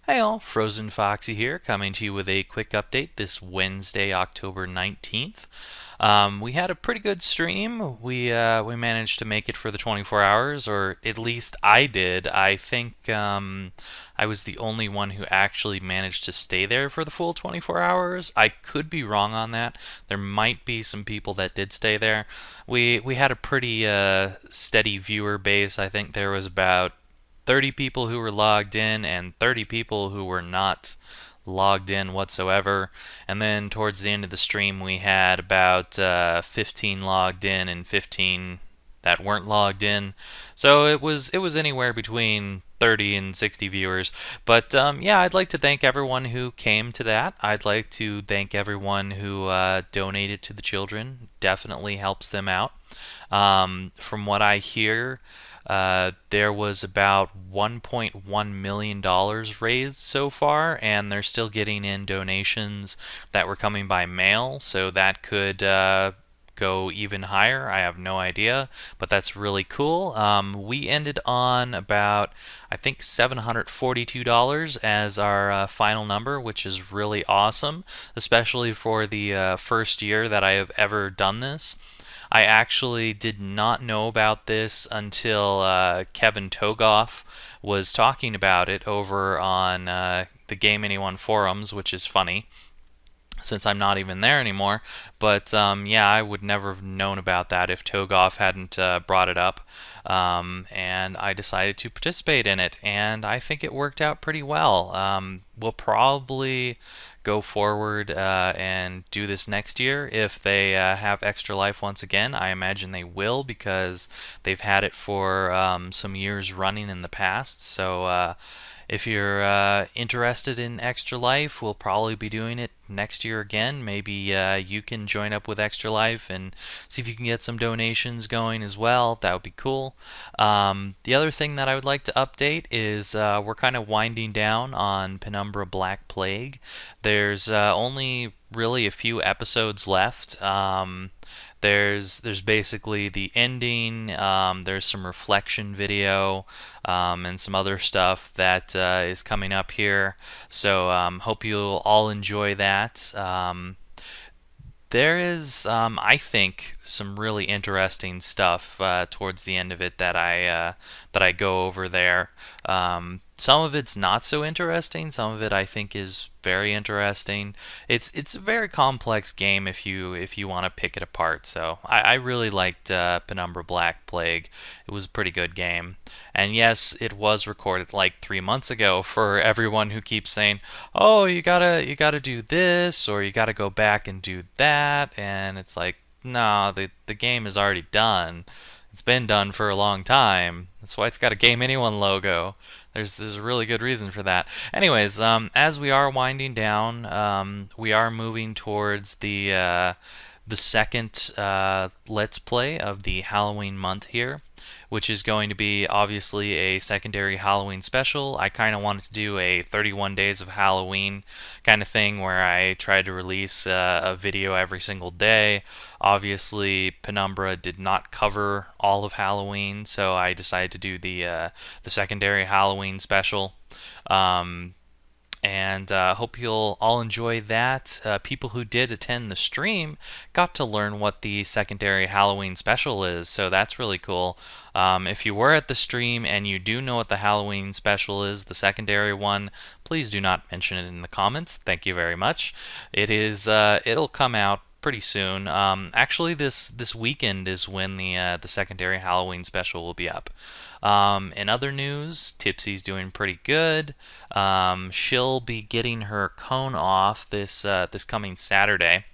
Hey all, Frozen Foxy here, coming to you with a quick update this Wednesday, October 19th. We had a pretty good stream. We managed to make it for the 24 hours, or at least I did. I think I was the only one who actually managed to stay there for the full 24 hours. I could be wrong on that. There might be some people that did stay there. We had a pretty steady viewer base. I think there was about 30 people who were logged in and 30 people who were not logged in whatsoever. And then towards the end of the stream, we had about 15 logged in and 15 that weren't logged in. So it was anywhere between 30 and 60 viewers. But yeah, I'd like to thank everyone who came to that. I'd like to thank everyone who donated to the children. Definitely helps them out. From what I hear, there was about $1.1 million raised so far, and they're still getting in donations that were coming by mail, so that could go even higher. I have no idea, but that's really cool. We ended on about, I think, $742 as our final number, which is really awesome, especially for the first year that I have ever done this. I actually did not know about this until Kevin Togoff was talking about it over on the Game Anyone forums, which is funny since I'm not even there anymore. But yeah, I would never have known about that if Togoff hadn't brought it up. And I decided to participate in it, and I think it worked out pretty well. We'll probably go forward and do this next year if they have Extra Life once again. I imagine they will because they've had it for some years running in the past. So if you're interested in Extra Life, we'll probably be doing it next year again. Maybe you can join up with Extra Life and see if you can get some donations going as well. That would be cool. The other thing that I would like to update is we're kind of winding down on Penumbra Black Plague. There's only really a few episodes left. There's basically the ending. There's some reflection video and some other stuff that is coming up here. So hope you'll all enjoy that. There is, I think, some really interesting stuff towards the end of it that I go over there. Some of it's not so interesting. Some of it I think is very interesting. It's a very complex game if you want to pick it apart. So I really liked Penumbra Black Plague. It was a pretty good game. And yes, it was recorded like 3 months ago for everyone who keeps saying, "Oh, you gotta do this or you gotta go back and do that," and it's like, no, the game is already done. It's been done for a long time. That's why it's got a Game Anyone logo. There's a really good reason for that. Anyways, as we are winding down, we are moving towards the second Let's Play of the Halloween month here, which is going to be obviously a secondary Halloween special. I kind of wanted to do a 31 days of Halloween kind of thing where I try to release a video every single day. Obviously, Penumbra did not cover all of Halloween, so I decided to do the secondary Halloween special. And hope you'll all enjoy that. People who did attend the stream got to learn what the secondary Halloween special is, so that's really cool. If you were at the stream and you do know what the Halloween special is, the secondary one, please do not mention it in the comments. Thank you very much. It'll come out pretty soon. Actually, this weekend is when the secondary Halloween special will be up. In other news, Tipsy's doing pretty good. She'll be getting her cone off this coming Saturday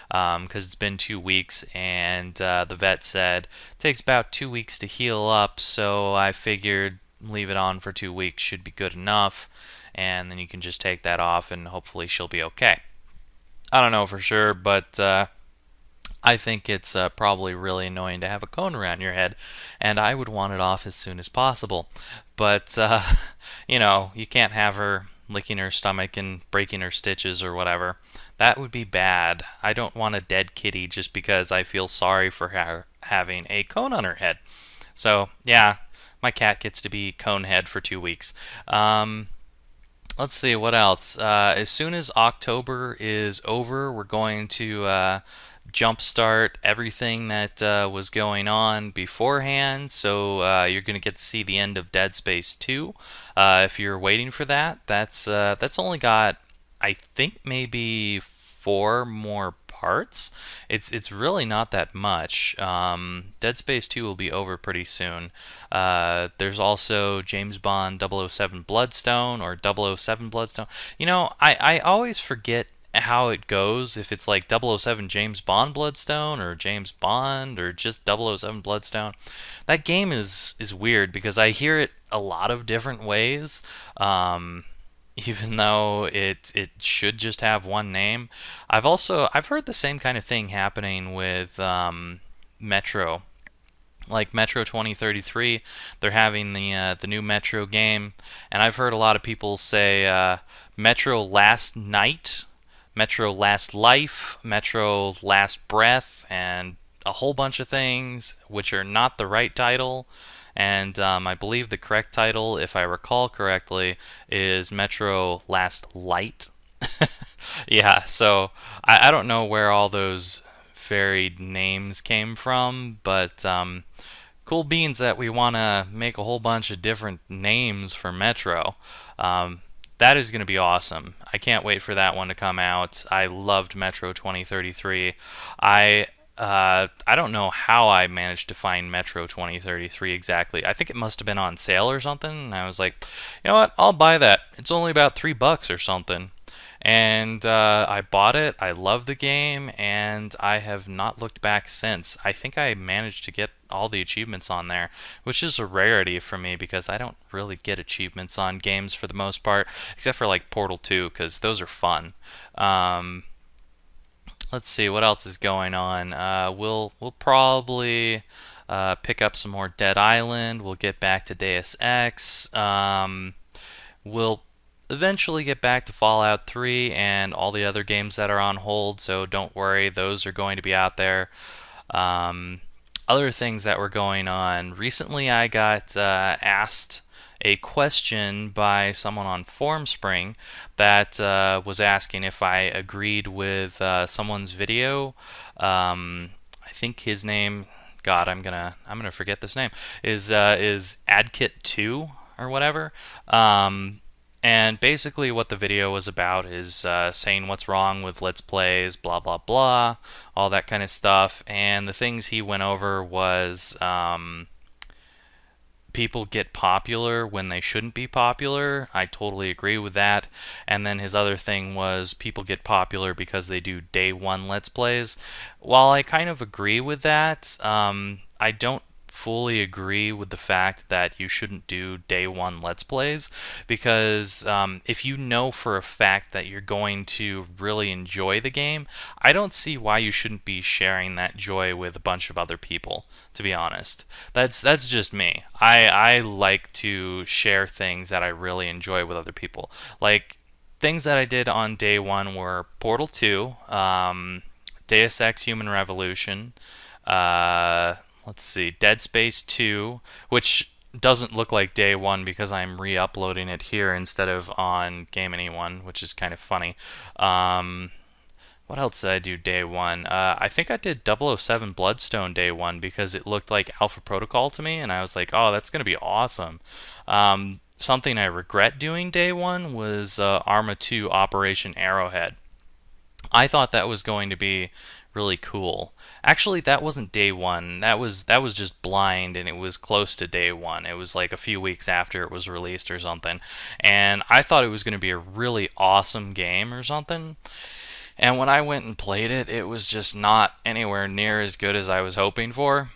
because it's been 2 weeks, and the vet said it takes about 2 weeks to heal up. So I figured leave it on for 2 weeks should be good enough, and then you can just take that off, and hopefully she'll be okay. I don't know for sure, but I think it's probably really annoying to have a cone around your head, and I would want it off as soon as possible. But, you can't have her licking her stomach and breaking her stitches or whatever. That would be bad. I don't want a dead kitty just because I feel sorry for her having a cone on her head. So, yeah, my cat gets to be cone head for 2 weeks. Let's see what else. As soon as October is over, we're going to jumpstart everything that was going on beforehand. So you're going to get to see the end of Dead Space 2. If you're waiting for that, that's only got, I think, maybe four more parts. It's really not that much. Dead Space 2 will be over pretty soon. There's also James Bond 007 Bloodstone or 007 Bloodstone. I always forget how it goes, if it's like 007 James Bond Bloodstone or James Bond or just 007 Bloodstone. That game is weird because I hear it a lot of different ways. Even though it should just have one name. I've heard the same kind of thing happening with Metro. Like Metro 2033, they're having the new Metro game, and I've heard a lot of people say Metro Last Night, Metro Last Life, Metro Last Breath, and a whole bunch of things which are not the right title. And I believe the correct title, if I recall correctly, is Metro Last Light. Yeah, so I don't know where all those varied names came from, but cool beans that we want to make a whole bunch of different names for Metro. Um, that is going to be awesome. I can't wait for that one to come out. I loved Metro 2033. I don't know how I managed to find Metro 2033 exactly. I think it must have been on sale or something. And I was like, you know what? I'll buy that. It's only about $3 or something. And I bought it. I love the game, and I have not looked back since. I think I managed to get all the achievements on there, which is a rarity for me because I don't really get achievements on games for the most part, except for like Portal 2, because those are fun. Um, let's see what else is going on. We'll probably pick up some more Dead Island. We'll get back to Deus Ex. We'll eventually get back to Fallout 3 and all the other games that are on hold, so don't worry, those are going to be out there. Um, Other things that were going on. Recently, I got asked a question by someone on Formspring that was asking if I agreed with someone's video. I think his name, God, I'm gonna forget this name. Is AdKit2 or whatever. And basically, what the video was about is saying what's wrong with Let's Plays, blah blah blah, all that kind of stuff. And the things he went over was people get popular when they shouldn't be popular. I totally agree with that. And then his other thing was people get popular because they do day one Let's Plays. While I kind of agree with that, I don't fully agree with the fact that you shouldn't do day one Let's Plays because if you know for a fact that you're going to really enjoy the game, I don't see why you shouldn't be sharing that joy with a bunch of other people, to be honest. That's just me. I like to share things that I really enjoy with other people. Like things that I did on day one were Portal 2, Deus Ex Human Revolution, uh, let's see, Dead Space 2, which doesn't look like day one because I'm re-uploading it here instead of on Game Anyone, which is kind of funny. Um, what else did I do day one? I think I did 007 Bloodstone day one because it looked like Alpha Protocol to me, and I was like, oh, that's going to be awesome. Something I regret doing day one was Arma 2 Operation Arrowhead. I thought that was going to be really cool. Actually, that wasn't day one. That was just blind, and it was close to day one. It was like a few weeks after it was released or something. And I thought it was going to be a really awesome game or something. And when I went and played it, it was just not anywhere near as good as I was hoping for.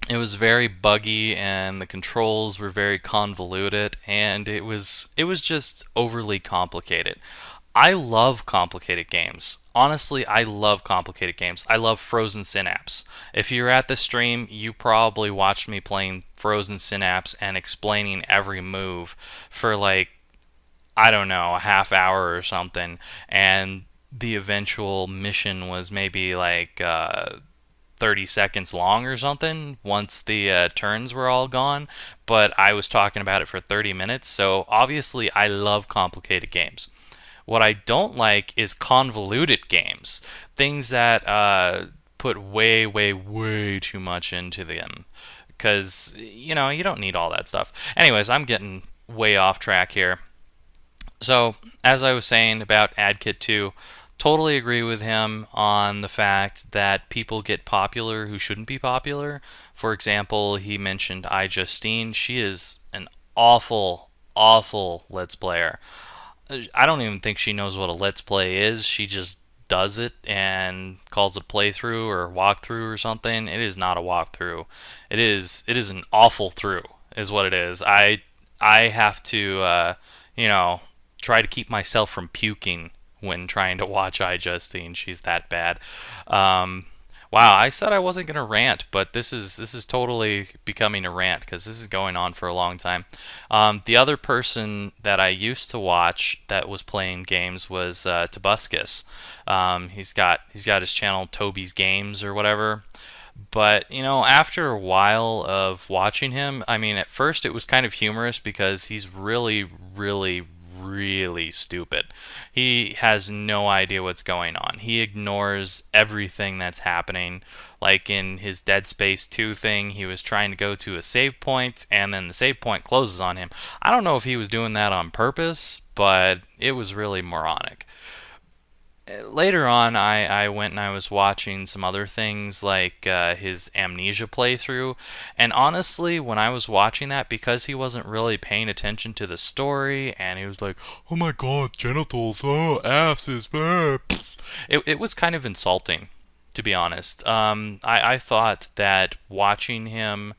It was very buggy and the controls were very convoluted and it was just overly complicated. I love complicated games. Honestly, I love complicated games. I love Frozen Synapse. If you're at the stream, you probably watched me playing Frozen Synapse and explaining every move for like, I don't know, a half hour or something. And the eventual mission was maybe like 30 seconds long or something once the turns were all gone, but I was talking about it for 30 minutes, so obviously I love complicated games. What I don't like is convoluted games, things that put way, way, way too much into them. Because, you don't need all that stuff. Anyways, I'm getting way off track here. So, as I was saying about AdKit 2, totally agree with him on the fact that people get popular who shouldn't be popular. For example, he mentioned iJustine. She is an awful, awful Let's Player. I don't even think she knows what a Let's Play is. She just does it and calls it a playthrough or walkthrough or something. It is not a walkthrough. It is an awful through is what it is. I have to you know try to keep myself from puking when trying to watch iJustine. She's that bad. Wow, I said I wasn't gonna rant, but this is totally becoming a rant because this is going on for a long time. The other person that I used to watch that was playing games was Tobuscus. He's got his channel Toby's Games or whatever. But after a while of watching him, I mean, at first it was kind of humorous because he's really, really, really stupid. He has no idea what's going on. He ignores everything that's happening. Like in his Dead Space 2 thing, he was trying to go to a save point, and then the save point closes on him. I don't know if he was doing that on purpose, but it was really moronic. Later on, I went and I was watching some other things like his Amnesia playthrough, and honestly, when I was watching that, because he wasn't really paying attention to the story, and he was like, "Oh my God, genitals, oh asses," it was kind of insulting, to be honest. I thought that watching him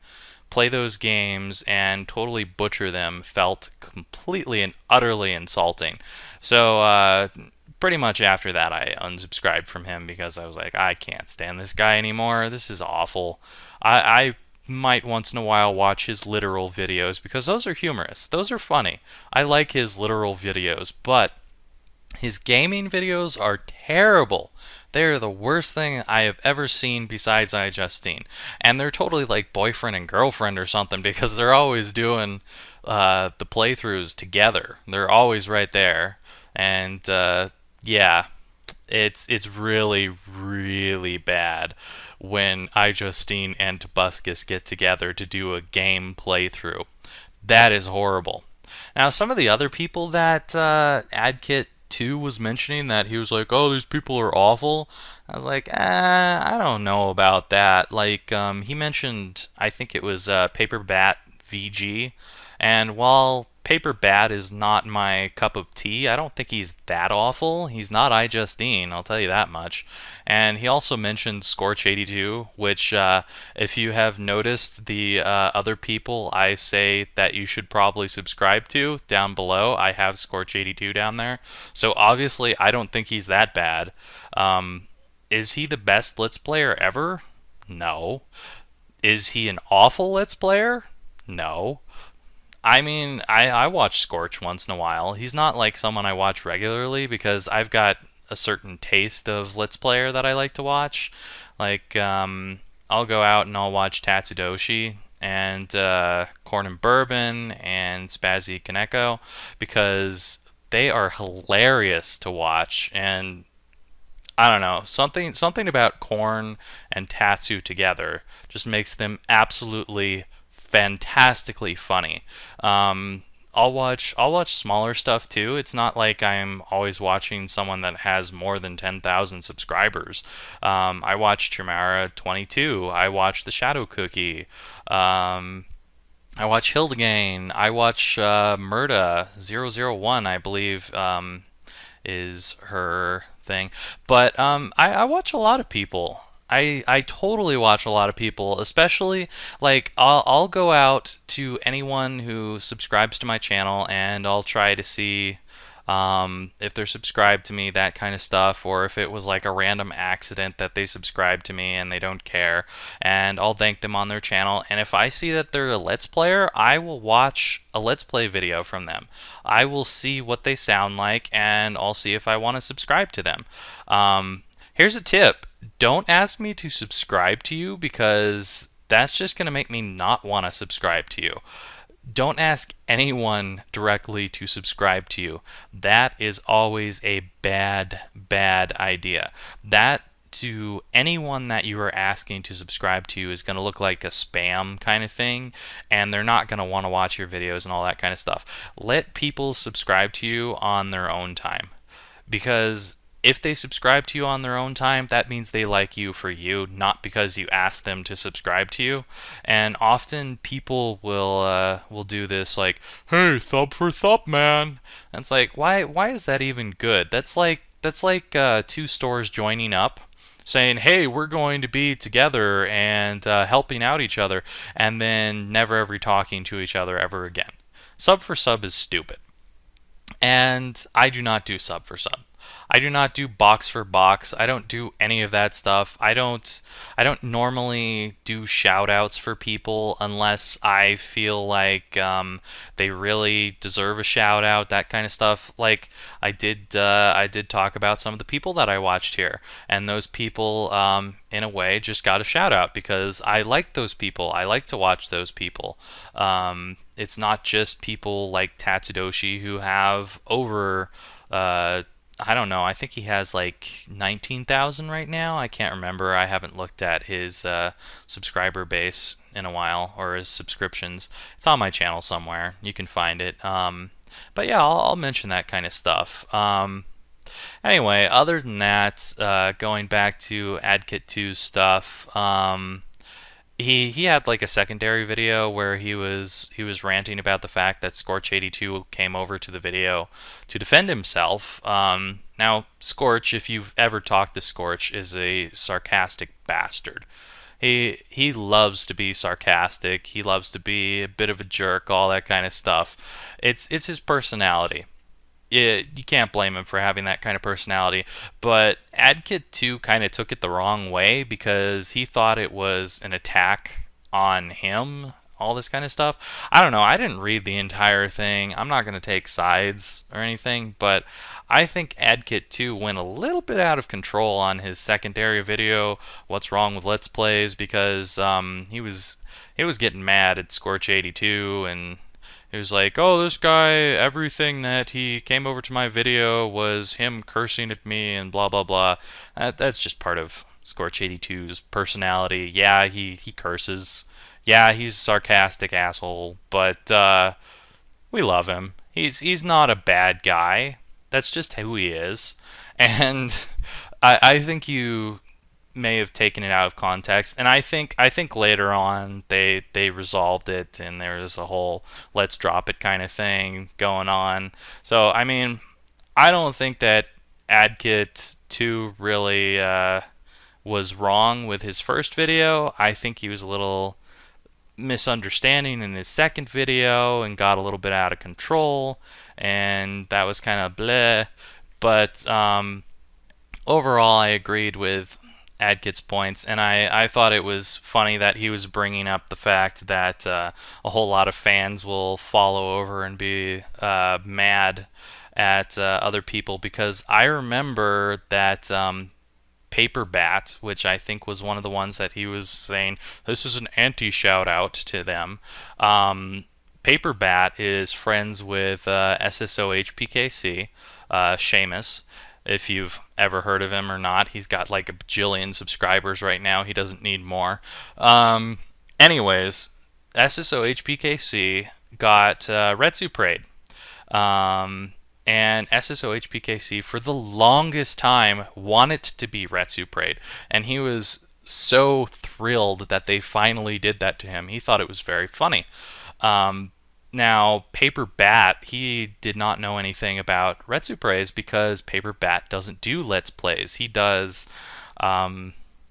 play those games and totally butcher them felt completely and utterly insulting. So pretty much after that, I unsubscribed from him because I was like, I can't stand this guy anymore. This is awful. I might once in a while watch his literal videos because those are humorous. Those are funny. I like his literal videos, but his gaming videos are terrible. They're the worst thing I have ever seen besides iJustine. And they're totally like boyfriend and girlfriend or something because they're always doing the playthroughs together. They're always right there. And yeah, it's really, really bad when iJustine and Tobuscus get together to do a game playthrough. That is horrible. Now, some of the other people that AdKit 2 was mentioning that he was like, oh, these people are awful. I was like, I don't know about that. Like, he mentioned, I think it was Paper Bat VG, and while Paper Bat is not my cup of tea, I don't think he's that awful. He's not iJustine, I'll tell you that much. And he also mentioned Scorch82, which, if you have noticed the other people I say that you should probably subscribe to down below, I have Scorch82 down there. So obviously, I don't think he's that bad. Is he the best Let's Player ever? No. Is he an awful Let's Player? No. I mean, I watch Scorch once in a while. He's not like someone I watch regularly because I've got a certain taste of Let's Player that I like to watch. Like, I'll go out and I'll watch Tatsudoshi and Corn and Bourbon and Spazzy Kaneko because they are hilarious to watch. And I don't know, something about Corn and Tatsu together just makes them absolutely fantastically funny. I'll watch smaller stuff too. It's not like I'm always watching someone that has more than 10,000 subscribers. I watch Trimara 22. I watch the Shadow Cookie. I watch Hildegane. I watch Murda 001, I believe, is her thing. But I watch a lot of people. I totally watch a lot of people, especially like I'll go out to anyone who subscribes to my channel and I'll try to see if they're subscribed to me, that kind of stuff, or if it was like a random accident that they subscribed to me and they don't care, and I'll thank them on their channel. And if I see that they're a Let's Player, I will watch a Let's Play video from them. I will see what they sound like and I'll see if I want to subscribe to them. Here's a tip. don't ask me to subscribe to you because that's just going to make me not want to subscribe to you. Don't ask anyone directly to subscribe to you. That is always a bad idea. That to anyone that you are asking to subscribe to is going to look like a spam kind of thing, and they're not going to want to watch your videos and all that kind of stuff. Let people subscribe to you on their own time, because if they subscribe to you on their own time, that means they like you for you, not because you asked them to subscribe to you. And often people will do this like, "Hey, sub for sub, man." And it's like, why is that even good? That's like two stores joining up, saying, "Hey, we're going to be together and helping out each other," and then never ever talking to each other ever again. Sub for sub is stupid. And I do not do sub for sub. I do not do box for box. I don't do any of that stuff. I don't normally do shout outs for people unless I feel like they really deserve a shout out, that kind of stuff. Like I did talk about some of the people that I watched here, and those people in a way just got a shout out because I like those people. I like to watch those people. It's not just people like Tatsudoshi who have over I don't know. I think he has like 19,000 right now. I can't remember. I haven't looked at his subscriber base in a while, or his subscriptions. It's on my channel somewhere. You can find it. But yeah, I'll mention that kind of stuff. Anyway, other than that, going back to AdKit2 stuff, he had like a secondary video where he was ranting about the fact that Scorch82 came over to the video to defend himself. Now Scorch, if you've ever talked to Scorch, is a sarcastic bastard. He loves to be sarcastic. He loves to be a bit of a jerk, all that kind of stuff. It's his personality. You can't blame him for having that kind of personality. But AdKit 2 kind of took it the wrong way because he thought it was an attack on him, all this kind of stuff. I don't know. I didn't read the entire thing. I'm not going to take sides or anything, but I think AdKit 2 went a little bit out of control on his secondary video, What's Wrong with Let's Plays, because he was getting mad at Scorch82, and he was like, "Oh, this guy, everything that he came over to my video was him cursing at me and blah, blah, blah." That's just part of Scorch82's personality. Yeah, he curses. Yeah, he's a sarcastic asshole, but we love him. He's not a bad guy. That's just who he is. And I think you may have taken it out of context, and I think later on they resolved it, and there's a whole let's drop it kind of thing going on. So I mean, I don't think that AdKit 2 really was wrong with his first video. I think he was a little misunderstanding in his second video and got a little bit out of control, and that was kind of bleh. But overall, I agreed with AdKit's points, and I thought it was funny that he was bringing up the fact that a whole lot of fans will follow over and be mad at other people, because I remember that Paper Bat, which I think was one of the ones that he was saying, this is an anti-shout out to them. Paper Bat is friends with SSOHPKC, Seamus. If you've ever heard of him or not, he's got like a bajillion subscribers right now. He doesn't need more. Anyways, SSOHPKC got Retsu Parade. And SSOHPKC for the longest time wanted to be Retsu Parade, and he was so thrilled that they finally did that to him. He thought it was very funny. Now, Paper Bat, he did not know anything about Retsu Parades because Paper Bat doesn't do Let's Plays. He does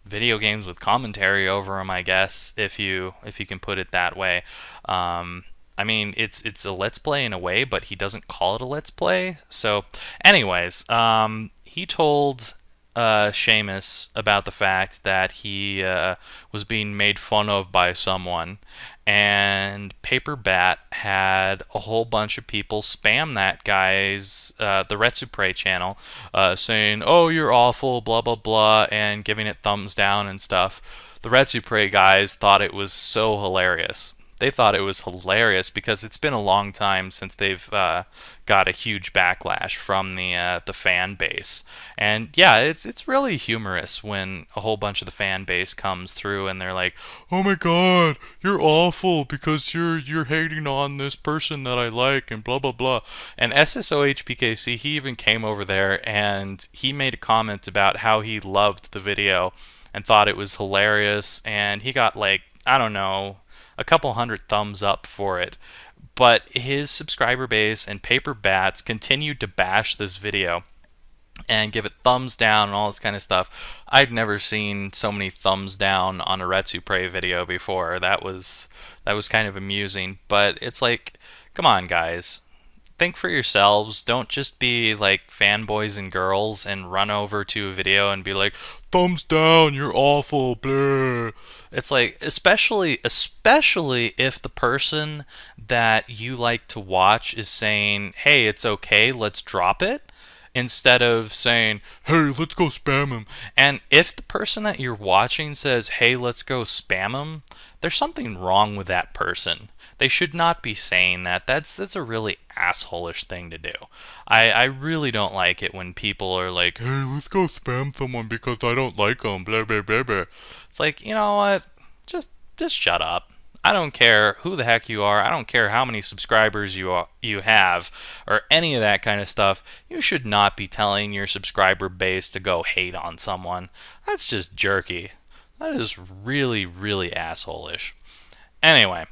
video games with commentary over them, I guess, if you can put it that way. I mean, it's a Let's Play in a way, but he doesn't call it a Let's Play. So, anyways, he told Sheamus about the fact that he was being made fun of by someone, and Paper Bat had a whole bunch of people spam that guy's the Retsupre channel, saying, "Oh, you're awful," blah blah blah, and giving it thumbs down and stuff. The Retsupre guys thought it was so hilarious. They thought it was hilarious because it's been a long time since they've got a huge backlash from the fan base, and yeah, it's really humorous when a whole bunch of the fan base comes through and they're like, "Oh my God, you're awful because you're hating on this person that I like," and blah blah blah. And SSOHPKC, he even came over there and he made a comment about how he loved the video and thought it was hilarious, and he got like, I don't know, a couple hundred thumbs up for it. But his subscriber base and Paper Bats continued to bash this video and give it thumbs down and all this kind of stuff. I'd never seen so many thumbs down on a Retsupre video before. That was kind of amusing, but it's like, come on guys, think for yourselves. Don't just be like fanboys and girls and run over to a video and be like, thumbs down, you're awful, blah. It's like, especially if the person that you like to watch is saying, "Hey, it's okay, let's drop it," instead of saying, "Hey, let's go spam him." And if the person that you're watching says, "Hey, let's go spam him," there's something wrong with that person. They should not be saying that. That's a really assholish thing to do. I really don't like it when people are like, "Hey, let's go spam someone because I don't like them," blah blah blah blah. It's like, you know what? Just shut up. I don't care who the heck you are. I don't care how many subscribers you have or any of that kind of stuff. You should not be telling your subscriber base to go hate on someone. That's just jerky. That is really, really assholish. Anyway,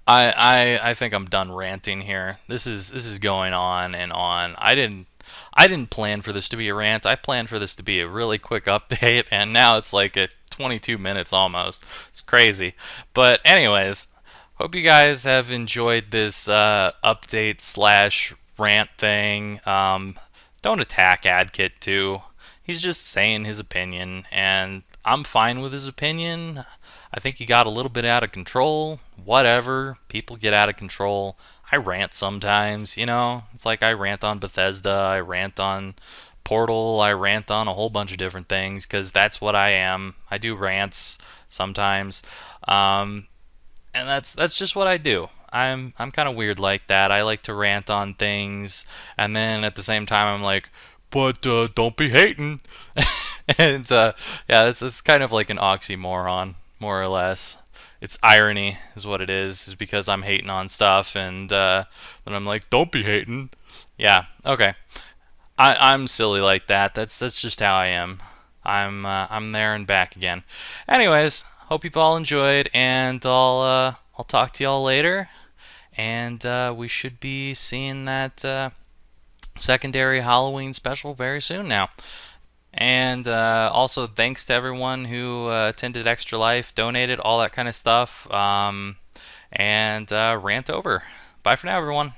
I think I'm done ranting here. This is going on and on. I didn't plan for this to be a rant. I planned for this to be a really quick update, and now it's like at 22 minutes almost. It's crazy. But anyways, hope you guys have enjoyed this update slash rant thing. Don't attack AdKit too. He's just saying his opinion, and I'm fine with his opinion. I think he got a little bit out of control. Whatever. People get out of control. I rant sometimes, you know? It's like I rant on Bethesda, I rant on Portal, I rant on a whole bunch of different things because that's what I am. I do rants sometimes. And that's just what I do. I'm kind of weird like that. I like to rant on things, and then at the same time I'm like, but don't be hating. And yeah, it's kind of like an oxymoron, more or less. It's irony, is what it is because I'm hating on stuff, and then I'm like, don't be hating. Yeah, okay. I'm silly like that. That's just how I am. I'm there and back again. Anyways, hope you've all enjoyed, and I'll talk to y'all later. And we should be seeing that secondary Halloween special very soon now. And also, thanks to everyone who attended Extra Life, donated, all that kind of stuff. And rant over. Bye for now, everyone.